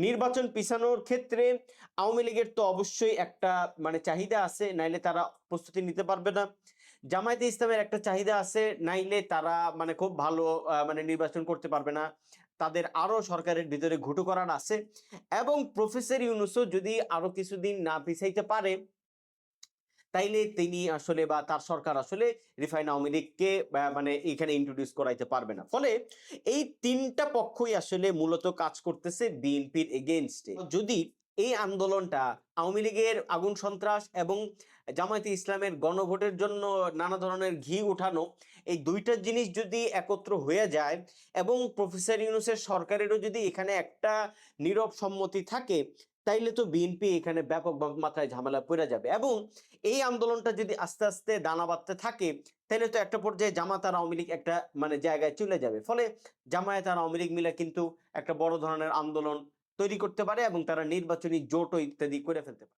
নির্বাচন পিছানোর ক্ষেত্রে আওয়ামী লীগের তো অবশ্যই একটা মানে চাহিদা আছে, নাইলে তারা প্রস্তুতি নিতে পারবে না। জামায়াতে ইসলামের একটা চাহিদা আছে, নাইলে তারা মানে খুব ভালো মানে নির্বাচন করতে পারবে না। তাদের আরো সরকারের ভিতরে ঘুঁটো করার আছে এবং প্রফেসর ইউনূসও যদি আরো কিছুদিন না পিছাইতে পারে, তাইলে তিনি আসলে বা তার সরকার আসলে রিফাইন আওয়ামী লীগকে মানে এখানে ইন্ট্রোডিউস করাইতে পারবে না। ফলে এই ৩ টা পক্ষই আসলে মূলত কাজ করতেছে বিএনপির এগেইনস্টে। যদি এই আন্দোলনটা আওয়ামী লীগের আগুন সন্ত্রাস এবং জামায়াতে ইসলামের গণভোটের জন্য নানা ধরনের ঘি উঠানো, এই ২ টা জিনিস যদি একত্র হয়ে যায় এবং প্রফেসর ইউনূসের সরকারেরও যদি এখানে একটা নীরব সম্মতি থাকে, তাইলে তো বিএনপি এখানে ব্যাপক মাত্রায় ঝামেলায় পইড়া যাবে এবং এই আন্দোলনটা যদি আস্তে, আস্তে দানা বাঁধতে থাকে, তাইলে তো একটা পর্যায়ে জামায়াত আর আওয়ামী লীগ একটা মানে জায়গায় চলে যাবে। ফলে জামায়াত আর আওয়ামী লীগ মিলে কিন্তু একটা বড় ধরনের আন্দোলন তৈরি করতে পারে এবং তারা নির্বাচনী জোটও ইত্যাদি করে ফেলতে পারে।